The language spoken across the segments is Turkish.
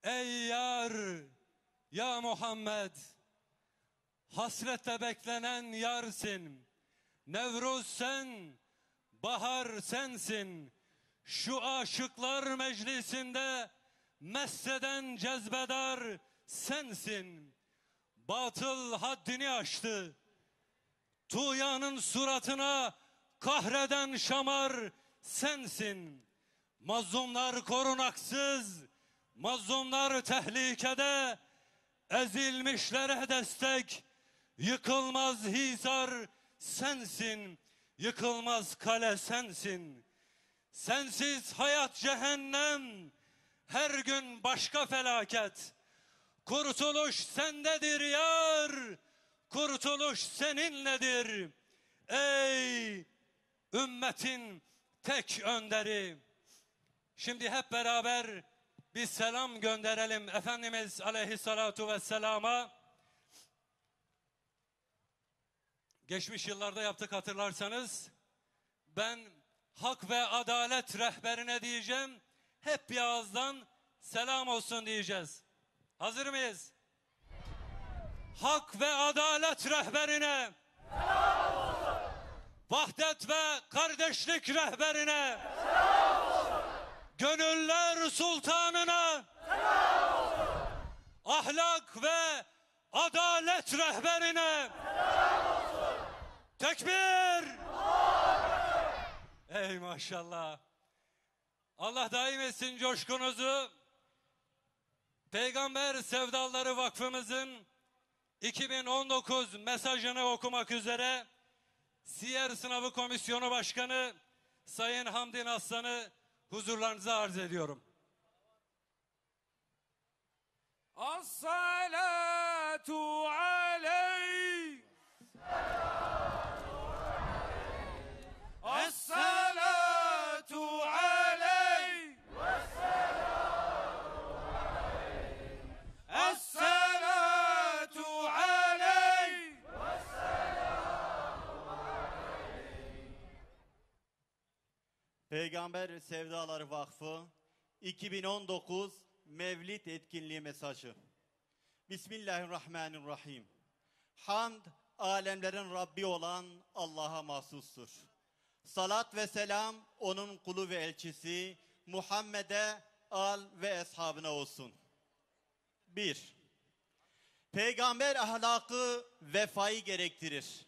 Ey yar, ya Muhammed, hasrette beklenen yarsın. Nevruz sen, bahar sensin. Şu aşıklar meclisinde messeden cezbedar sensin. Batıl haddini aştı. Tuğyanın suratına kahreden şamar sensin. Mazlumlar korunaksız, mazlumlar tehlikede, ezilmişlere destek, yıkılmaz hisar sensin, yıkılmaz kale sensin. Sensiz hayat cehennem, her gün başka felaket. Kurtuluş sendedir yar, kurtuluş seninledir. Ey ümmetin tek önderi. Şimdi hep beraber bir selam gönderelim Efendimiz Aleyhissalatu vesselama. Geçmiş yıllarda yaptık, hatırlarsanız. Ben hak ve adalet rehberine diyeceğim. Hep bir ağızdan selam olsun diyeceğiz. Hazır mıyız? Hak ve adalet rehberine selam olsun. Vahdet ve kardeşlik rehberine selam olsun. Gönüller sultanına selam olsun. Ahlak ve adalet rehberine selam olsun. Tekbir! Ey maşallah. Allah daim etsin coşkunuzu. Peygamber Sevdaları Vakfımızın 2019 mesajını okumak üzere Siyer Sınavı Komisyonu Başkanı Sayın Hamdi Aslan'ı huzurlarınıza arz ediyorum. As-salatu aleyh. As-salatu aleyh. As-salatu aleyh. Peygamber Sevdaları Vakfı 2019 Mevlid etkinliği mesajı. Bismillahirrahmanirrahim. Hamd alemlerin Rabbi olan Allah'a mahsustur. Salat ve selam onun kulu ve elçisi Muhammed'e, al ve eshabına olsun. 1. Peygamber ahlakı vefayı gerektirir.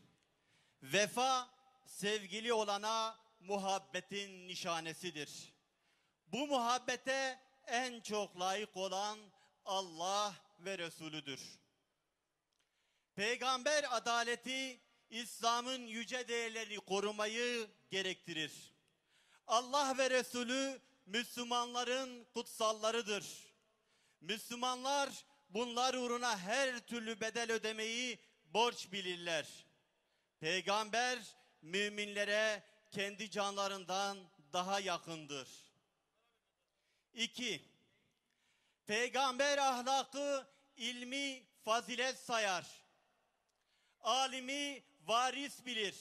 Vefa sevgili olana muhabbetin nişanesidir. Bu muhabbete en çok layık olan Allah ve Resulüdür. Peygamber adaleti İslam'ın yüce değerlerini korumayı gerektirir. Allah ve Resulü Müslümanların kutsallarıdır. Müslümanlar bunlar uğruna her türlü bedel ödemeyi borç bilirler. Peygamber müminlere kendi canlarından daha yakındır. 2. Peygamber ahlakı ilmi fazilet sayar. Alimi varis bilir.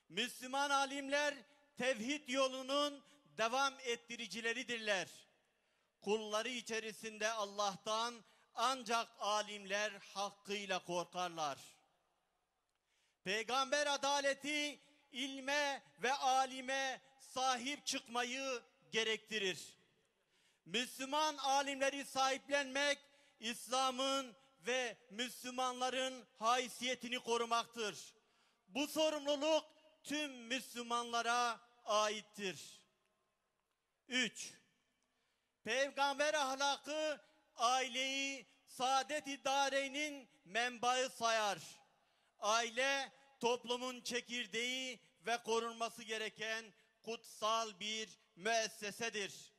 Müslüman alimler tevhid yolunun devam ettiricileridirler. Kulları içerisinde Allah'tan ancak alimler hakkıyla korkarlar. Peygamber adaleti ilme ve alime sahip çıkmayı gerektirir. Müslüman alimleri sahiplenmek İslam'ın ve Müslümanların haysiyetini korumaktır. Bu sorumluluk tüm Müslümanlara aittir. 3. Peygamber ahlakı aileyi saadet-i dâreyn'in menbaı sayar. Aile toplumun çekirdeği ve korunması gereken kutsal bir müessesedir.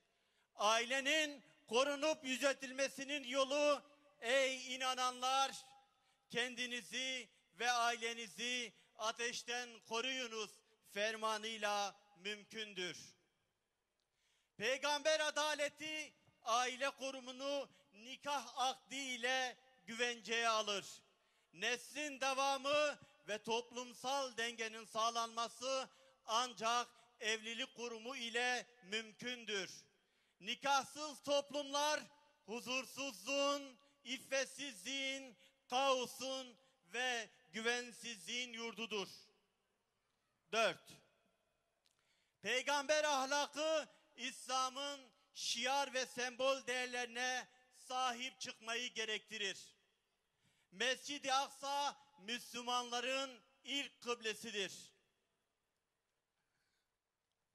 Ailenin korunup yüceltilmesinin yolu, ey inananlar, kendinizi ve ailenizi ateşten koruyunuz fermanıyla mümkündür. Peygamber adaleti aile korumunu nikah akdi ile güvenceye alır. Neslin devamı ve toplumsal dengenin sağlanması ancak evlilik kurumu ile mümkündür. Nikahsız toplumlar huzursuzluğun, iffetsizliğin, kaosun ve güvensizliğin yurdudur. 4. Peygamber ahlakı İslam'ın şiar ve sembol değerlerine sahip çıkmayı gerektirir. Mescid-i Aksa Müslümanların ilk kıblesidir.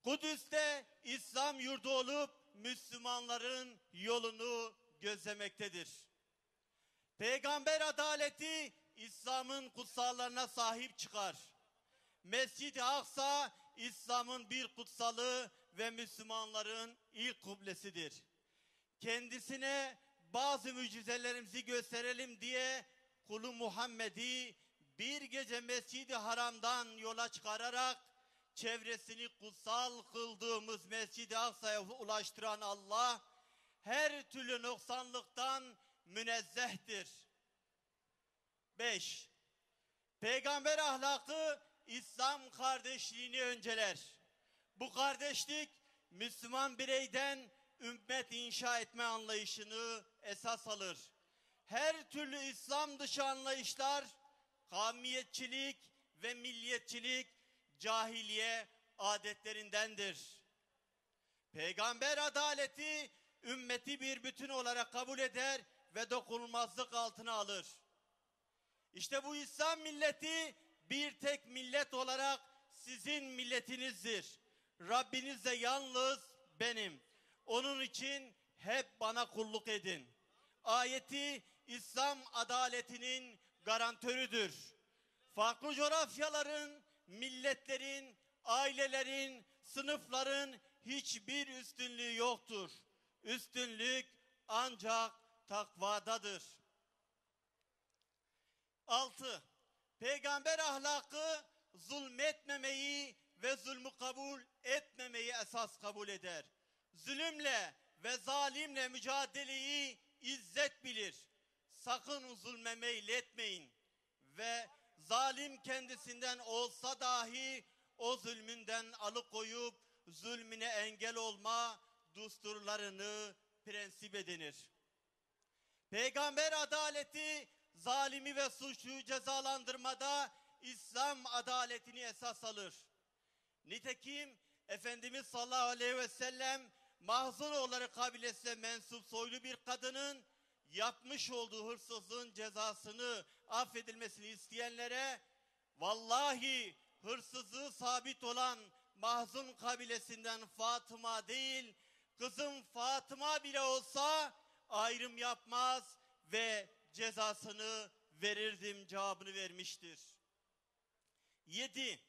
Kudüs'te İslam yurdu olup Müslümanların yolunu gözlemektedir. Peygamber adaleti İslam'ın kutsallarına sahip çıkar. Mescid-i Aksa İslam'ın bir kutsalı ve Müslümanların ilk kıblesidir. Kendisine bazı mucizelerimizi gösterelim diye kulu Muhammed'i bir gece Mescid-i Haram'dan yola çıkararak çevresini kutsal kıldığımız Mescid-i Aksa'ya ulaştıran Allah her türlü noksanlıktan münezzehtir. 5. Peygamber ahlakı İslam kardeşliğini önceler. Bu kardeşlik Müslüman bireyden ümmet inşa etme anlayışını esas alır. Her türlü İslam dışı anlayışlar kavmiyetçilik ve milliyetçilik cahiliye adetlerindendir. Peygamber adaleti ümmeti bir bütün olarak kabul eder ve dokunulmazlık altına alır. İşte bu İslam milleti bir tek millet olarak sizin milletinizdir. Rabbiniz de yalnız benim. Onun için hep bana kulluk edin. Ayeti İslam adaletinin garantörüdür. Farklı coğrafyaların, milletlerin, ailelerin, sınıfların hiçbir üstünlüğü yoktur. Üstünlük ancak takvadadır. 6. Peygamber ahlakı zulmetmemeyi ve zulmü kabul etmemeyi esas kabul eder. Zulümle ve zalimle mücadeleyi izzet bilir. Sakın zulme meyletmeyin ve zalim kendisinden olsa dahi o zulmünden alıkoyup zulmüne engel olma düsturlarını prensip edinir. Peygamber adaleti zalimi ve suçluyu cezalandırmada İslam adaletini esas alır. Nitekim Efendimiz sallallahu aleyhi ve sellem Mahzunoğulları kabilesine mensup soylu bir kadının yapmış olduğu hırsızlığın cezasını affedilmesini isteyenlere vallahi hırsızlığı sabit olan Mahzun kabilesinden Fatıma değil, kızım Fatıma bile olsa ayrım yapmaz ve cezasını verirdim cevabını vermiştir. 7.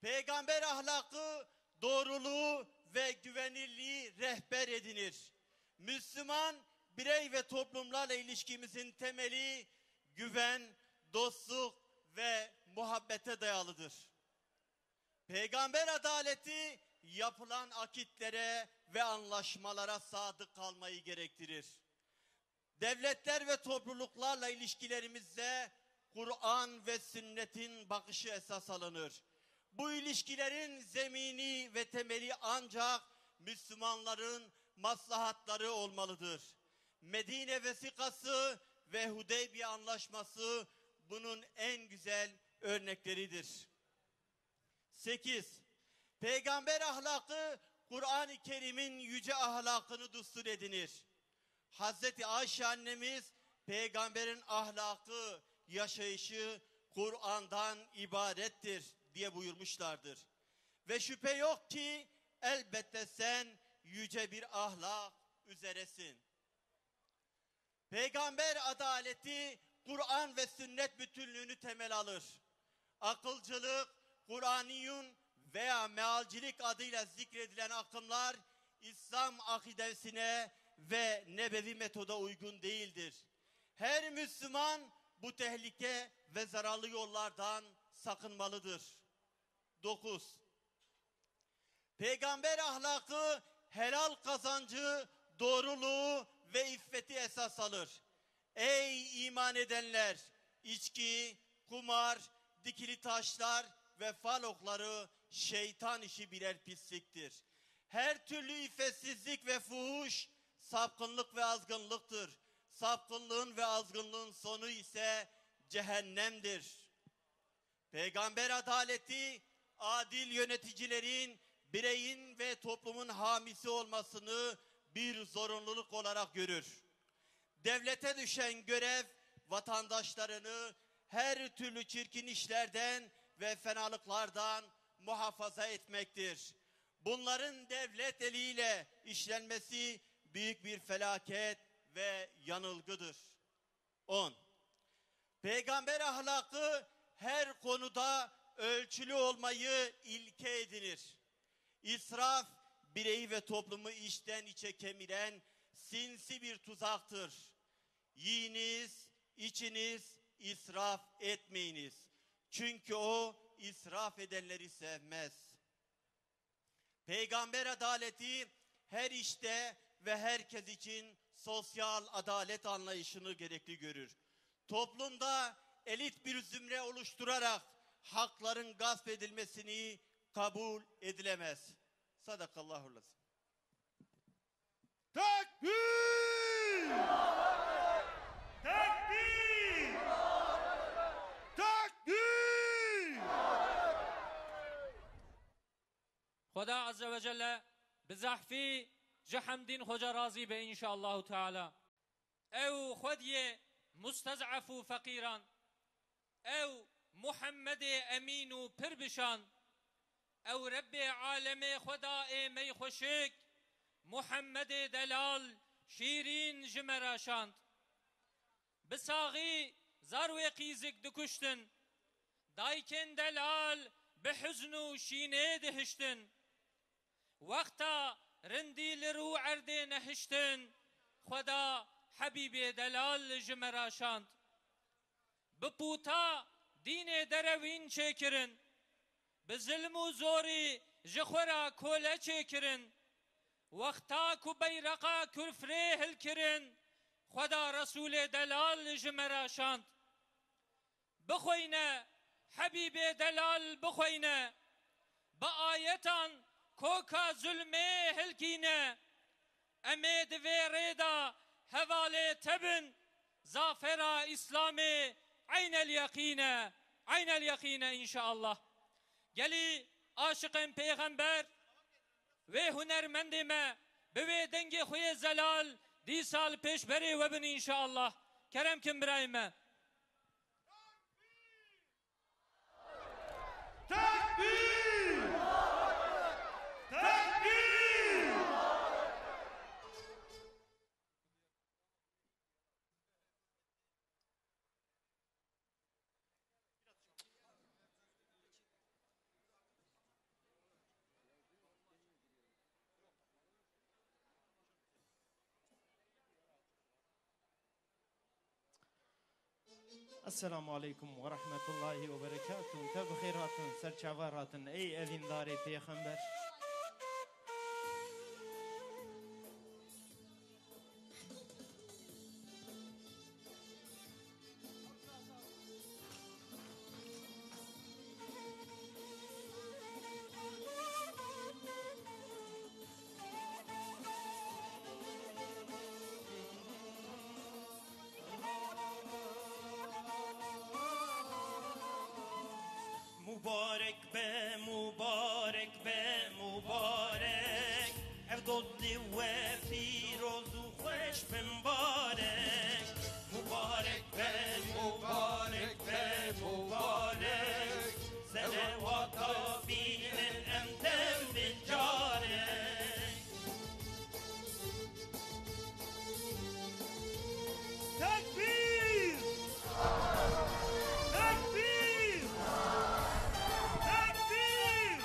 Peygamber ahlakı doğruluğu ve güvenilirliği rehber edinir. Müslüman birey ve toplumlarla ilişkimizin temeli güven, dostluk ve muhabbete dayalıdır. Peygamber adaleti yapılan akitlere ve anlaşmalara sadık kalmayı gerektirir. Devletler ve topluluklarla ilişkilerimizde Kur'an ve sünnetin bakışı esas alınır. Bu ilişkilerin zemini ve temeli ancak Müslümanların maslahatları olmalıdır. Medine vesikası ve Hudeybiye anlaşması bunun en güzel örnekleridir. 8. Peygamber ahlakı Kur'an-ı Kerim'in yüce ahlakını düstur edinir. Hazreti Ayşe annemiz peygamberin ahlakı, yaşayışı Kur'an'dan ibarettir diye buyurmuşlardır. Ve şüphe yok ki elbette sen yüce bir ahlak üzeresin. Peygamber adaleti Kur'an ve sünnet bütünlüğünü temel alır. Akılcılık, Kur'aniyun veya mealcilik adıyla zikredilen akımlar İslam akidesine ve nebevi metoda uygun değildir. Her Müslüman bu tehlike ve zararlı yollardan sakınmalıdır. 9. Peygamber ahlakı helal kazancı, doğruluğu ve iffeti esas alır. Ey iman edenler! İçki, kumar, dikili taşlar ve fal okları şeytan işi birer pisliktir. Her türlü iffetsizlik ve fuhuş sapkınlık ve azgınlıktır. Sapkınlığın ve azgınlığın sonu ise cehennemdir. Peygamber adaleti, adil yöneticilerin, bireyin ve toplumun hamisi olmasını bir zorunluluk olarak görür. Devlete düşen görev, vatandaşlarını her türlü çirkin işlerden ve fenalıklardan muhafaza etmektir. Bunların devlet eliyle işlenmesi büyük bir felaket ve yanılgıdır. 10. Peygamber ahlakı her konuda ölçülü olmayı ilke edinir. İsraf, bireyi ve toplumu içten içe kemiren sinsi bir tuzaktır. Yiyiniz, içiniz, israf etmeyiniz. Çünkü o israf edenleri sevmez. Peygamber adaleti her işte ve herkes için sosyal adalet anlayışını gerekli görür. Toplumda elit bir zümre oluşturarak hakların gasp edilmesini kabul edilemez. Sadakallahul azim. Tekbir! Tekbir! Tekbir! خدا عز وجل بزحفی جحمدین خجا راضی به انشاءالله تعالی او خودی مستضعف و فقیران او محمد امین و پربشان او رب عالم خدا می خوشک محمد دلال شیرین جمراشاند بساغی زارو قیزک دکشتن دایکن دلال بحزن و شینه دهشتن وقتا رندی لرو عرده نهشتن خدا حبیب دلال جمراشاند بپوتا دین دروین چکرن بظلم و زوری جخورا کوله چکرن وقتا کو بیرقا کرفره هل کرن خدا رسول دلال جمراشاند بخوینه حبیب دلال بخوینه با آیتان کوکا ظلمه هلکینه امید و ریدا حواله تبن زافرا اسلام عین الیقین انشاءالله گلی عاشقین پیغمبر و هنرمندمه به دنگ خوی زلال دی سال پیش بری و بن انشاءالله کرم کن برایمه Tekbir! Tekbir! السلام عليكم ورحمة الله وبركاته. تب خيراتن سرچاواراتن ای اویندار پیغمبر. مبارك به مبارك به مبارك افضل وفيروز وخوش بمبارك مبارك به مبارك به مبارك صلوات بين الأمتم بالجارك Tekbir! Tekbir! Tekbir!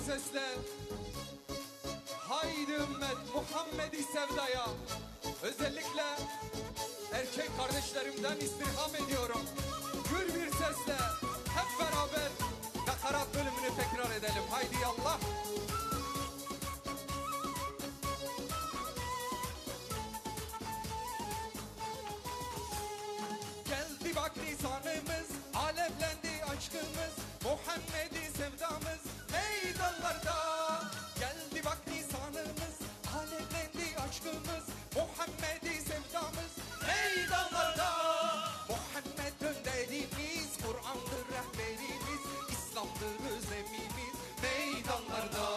sesle. Haydi ümmet Muhammed'i sevdaya. Özellikle erkek kardeşlerimden istirham ediyorum. Gür bir sesle hep beraber nakarat bölümünü tekrar edelim. Haydi yallah. Geldi bak lisanımız, alevlendi aşkımız, Muhammed'i sevdamız meydanlarda. Geldi bak lisanımız, alevlendi aşkımız, Muhammed'i sevdamız meydanlarda. Muhammed önderimiz, Kur'an'dır rehberimiz, İslam'dır özlemimiz meydanlarda.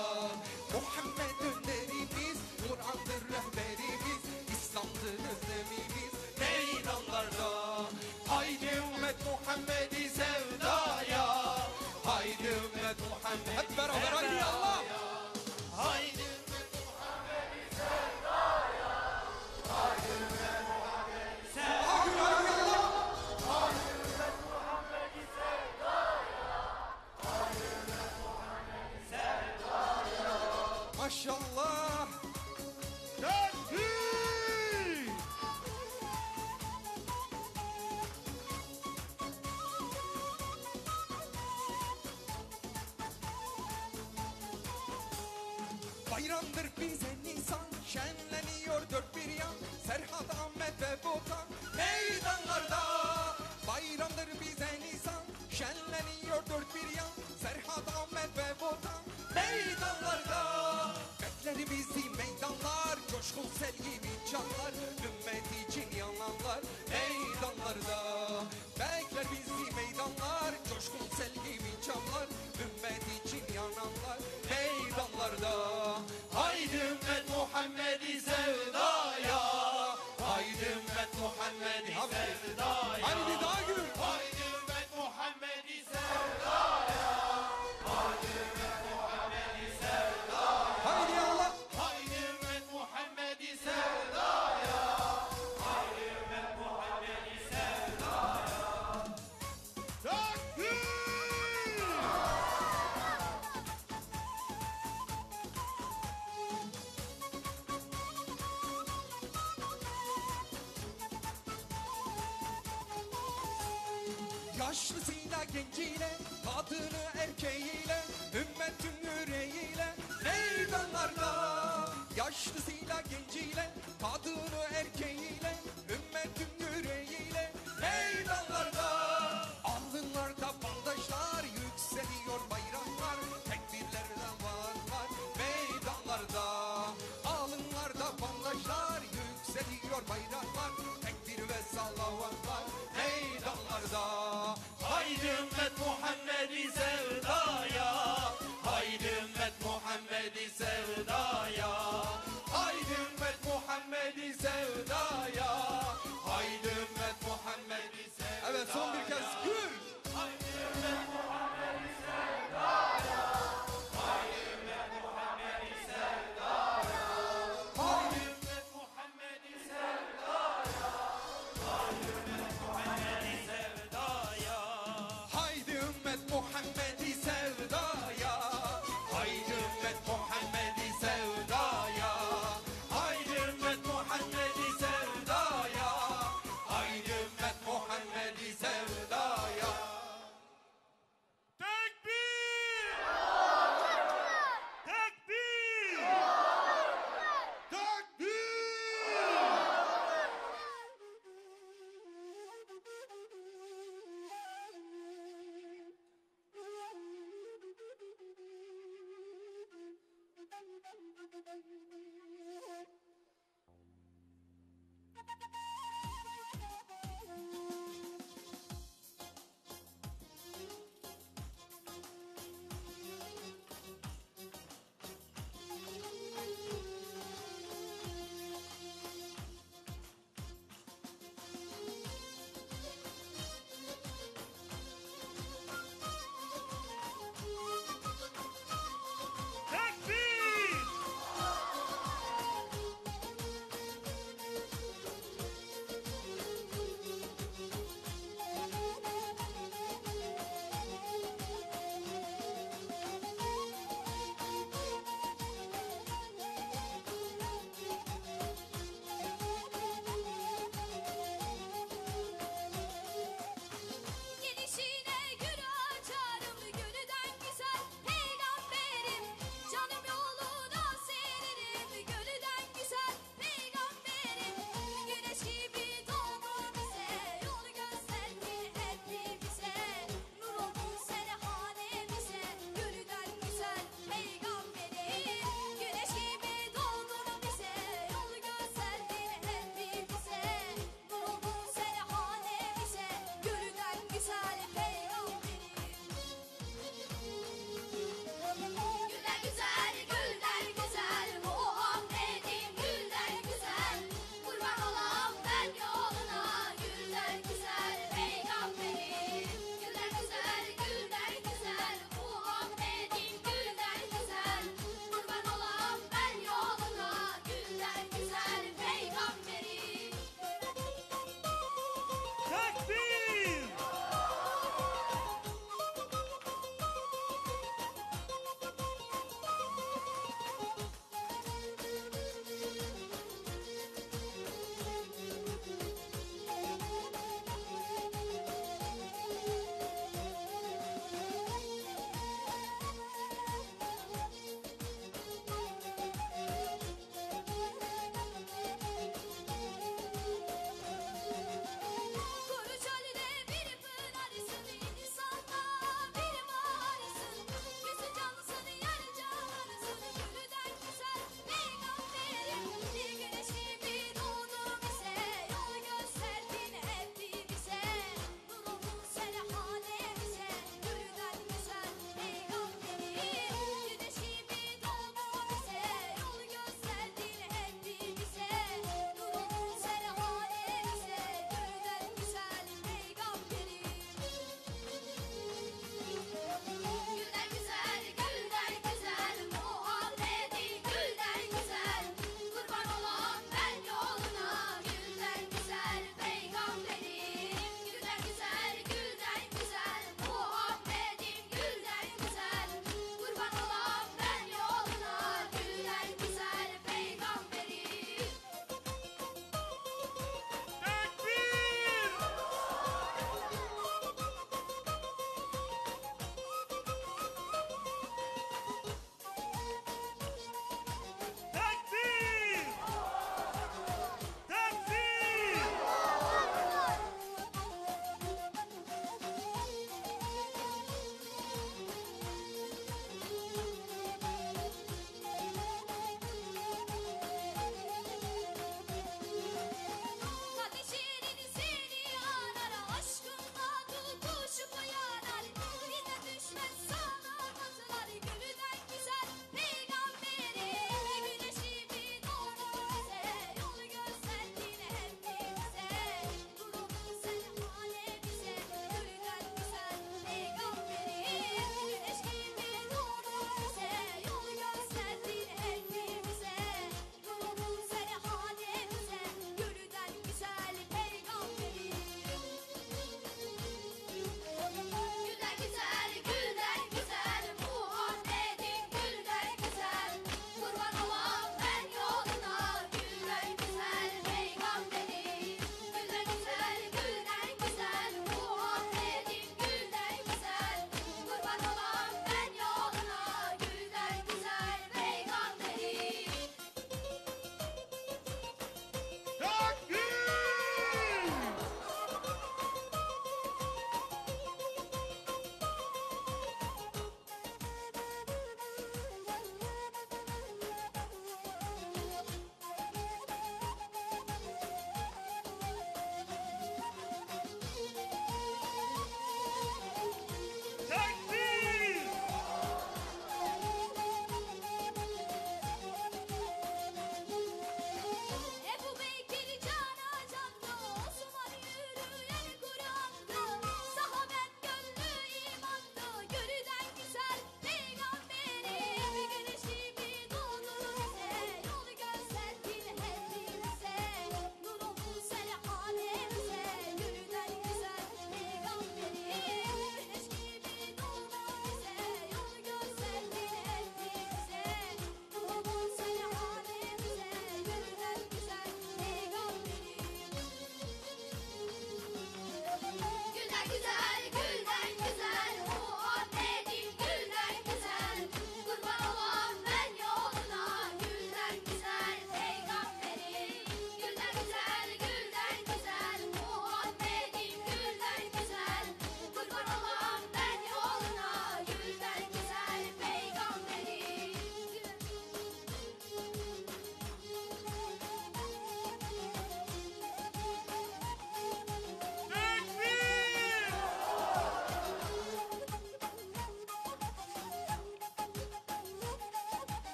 Muhammed önderimiz, Kur'an'dır rehberimiz, İslam'dır özlemimiz meydanlarda. Haydi ümmet Muhammed'i sevdaya. Haydi ümmet Muhammed. Hep beraber haydi Allah. Haydi ümmet Muhammed'i sevdaya. Haydi ümmet Muhammed'i sevdaya. Haydi Allah. Haydi ümmet Muhammed'i sevdaya. Haydi ümmet Muhammed'i sevdaya. Maşallah. Tekbir! Bayramdır bize Nisan, şenleniyor dört bir yan, Serhat, Ahmet ve Botan meydanlarda. Bayramdır bize Nisan, şenleniyor dört bir yan, Serhat, Ahmet ve Botan meydanlarda. Bekler bizi meydanlar, coşkun sel gibi canlar, ümmet için yananlar meydanlarda. Bekler bizi meydanlar, coşkun sel gibi canlar, ümmet için yananlar meydanlarda. Haydi ümmet Muhammed'i sevdaya. Haydi ümmet Muhammed'i sevdaya. Haydi daha gül. Haydi ümmet Muhammed'i sevdaya. Haydi ümmet Muhammed'i sevdaya. Haydi Allah. Haydi ümmet Muhammed'i sevdaya. Haydi ümmet Muhammed'i sevdaya. Tekbir! Yaşlısıyla genciyle, kadını erkeğiyle, ümmetin yüreğiyle meydanlarda. Yaşlısıyla genciyle, kadını erkeğiyle, ümmetin yüreğiyle meydanlarda. Alnlarda bandajlar, yükseliyor bayraklar, tekbirlerle var meydanlarda. Alnlarda bandajlar, yükseliyor bayraklar, tekbir ve salavatlar meydanlarda. Haydi ümmet Muhammed'i sevdaya. Haydi ümmet Muhammed'i sevdaya. Haydi ümmet Muhammed'i sevdaya. Haydi ümmet Muhammed'i sevdaya. Evet, son bir kez gül. Haydi ümmet Muhammed'i sevdaya. Haydi ümmet Muhammed'i sevdaya. Haydi ümmet Muhammed'i sevdaya. Haydi ümmet Muhammed'i sevdaya. Haydi ümmet Muhammed'i sevdaya. Haydi ümmet Muhammed'i sevdaya. Haydi ümmet Muhammed'i sevdaya.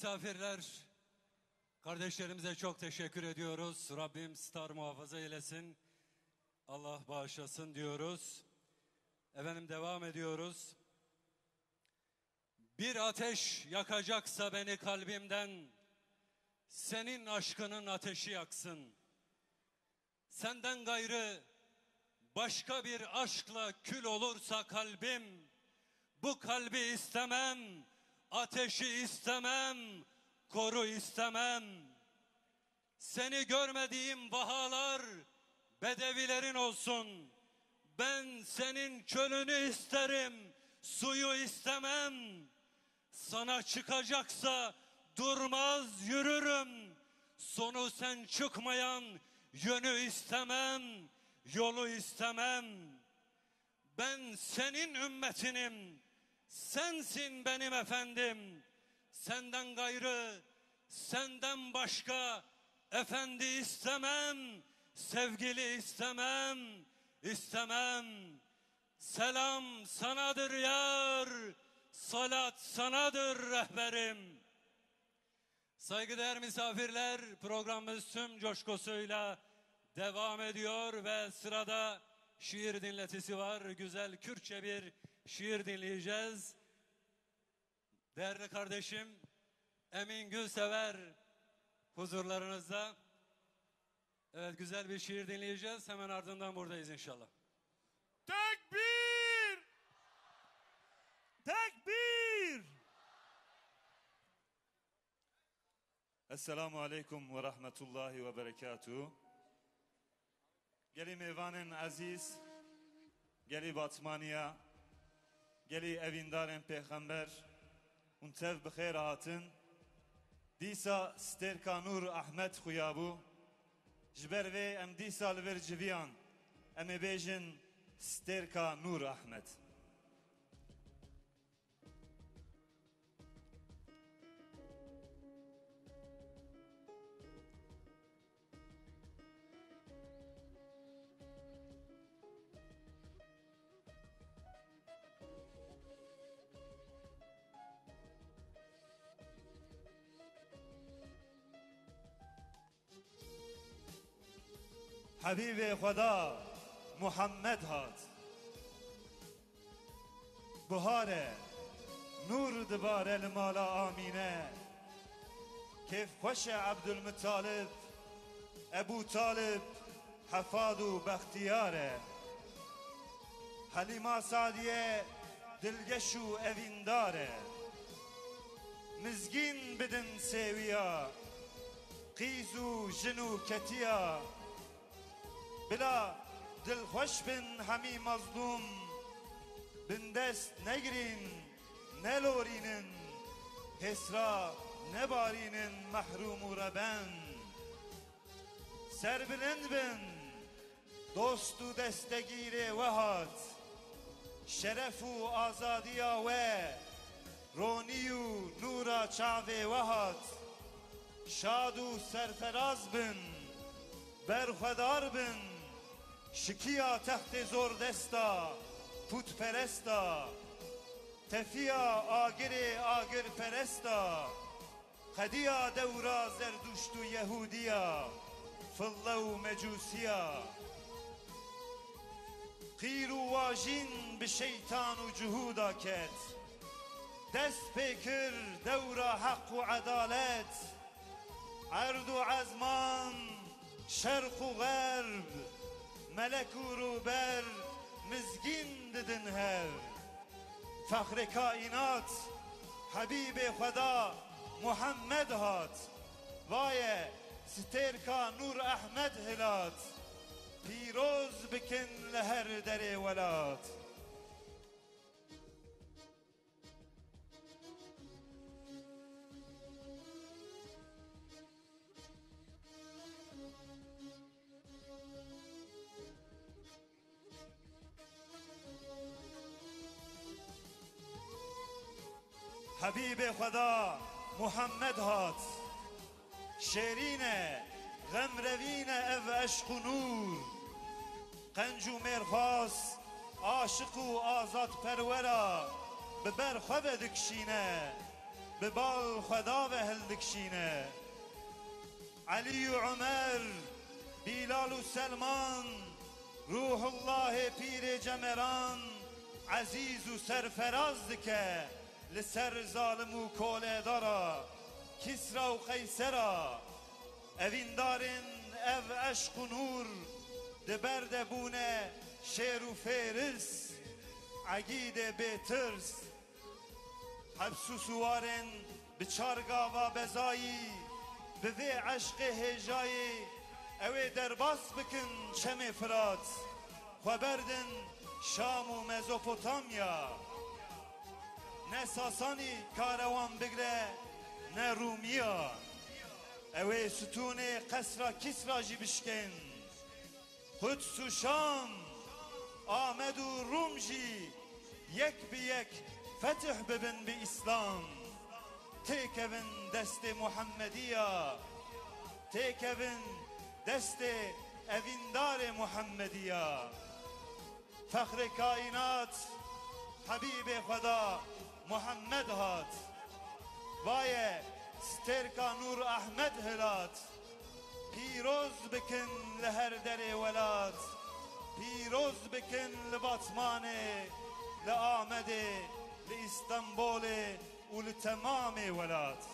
misafirler, kardeşlerimize çok teşekkür ediyoruz. Rabbim star muhafaza eylesin. Allah bağışlasın diyoruz. Efendim devam ediyoruz. Bir ateş yakacaksa beni kalbimden, senin aşkının ateşi yaksın. Senden gayrı başka bir aşkla kül olursa kalbim, bu kalbi istemem, ateşi istemem, koru istemem. Seni görmediğim vahalar bedevilerin olsun. Ben senin çölünü isterim, suyu istemem. Sana çıkacaksa durmaz yürürüm. Sonu sen çıkmayan yönü istemem, yolu istemem. Ben senin ümmetinim, sensin benim efendim. Senden gayrı, senden başka efendi istemem, sevgili istemem, istemem. Selam sanadır yar, salat sanadır rehberim. Saygıdeğer misafirler, programımız tüm coşkusuyla devam ediyor ve sırada şiir dinletisi var. Güzel Kürtçe bir şiir dinleyeceğiz. Değerli kardeşim Emin Gülsever huzurlarınızda. Evet, güzel bir şiir dinleyeceğiz. Hemen ardından buradayız inşallah. Tekbir! Tekbir! Esselamu aleyküm ve rahmetullahi ve berekatuhu. Geli mevanen aziz, geli batmaniya, geli evindaren peygamber, untev bixeyr hatın, dîsa sterka nur Ahmet xuyabu, jiber ve em dîsa li ver civiyan, em ê bêjin sterka nur Ahmet. حبیب خدا محمد هات بهاره نور دباره المالا آمینه کیف خوش عبدالمطالب ابو طالب حفاد و بختیاره حلیما سادیه دلگش و اوینداره مزگین بدن سیویا قیز و جن و کتیا بلا دلخوش بن همی مظلوم بن دست نگرین نلورینن هسرا نبارینن محروم و ربن سربلند بن دوست و دستگیر وهات شرف و آزادیا و رونی و نورا چاوه وهات شاد و سرفراز بن برخدار بن شکیا تحت زور دستا پوت پرستا تفیا آگر آگر پرستا خدیا دورا زردشت و یهودیا فله و مجوسیا قیر و واجین به شیطان و جهودا کت دست پیکر دورا حق و عدالت عرض و عزمان شرق و غرب ملک و روبر مزگین ددن هر فخر کائنات حبیب خدا محمد هات وای سترکا نور احمد هلات پیروز بکن لهر در ولات حبیب خدا محمد هات شیرینه غم روینه او عشق و نور قنج و مرخاس عاشق و آزاد پرورا ببر خواه دکشینه ببال خدا و هلدکشینه علی و عمر بیلال و سلمان روح الله پیر جمران عزیز و سرفراز دکه لسر ظالم و کوله دارا کسرا و قیسرا اوین دارن او عشق و نور دبرده بونه شیر و فیرس عقید بیترس حبس و سوارن بچارگا و بزایی به وی عشق هجایی اوی درباس بکن شم فرات خبردن شام و مزوپوتامیا نه ساسانی کاروان بگره نه رومیا اوی ستون قصر کسرا جی بشکن قدس و شام آمد و روم جی یک به یک فتح ببن به اسلام تیکوین دست محمدیه تیکوین دست اویندار محمدیه فخر کائنات حبیب خدا محمد هات وای سترکا نور احمد هلات پیروز بکن لهر در ولات پیروز بکن لباتمانه لآمده لإسطنبول ولتمام ولات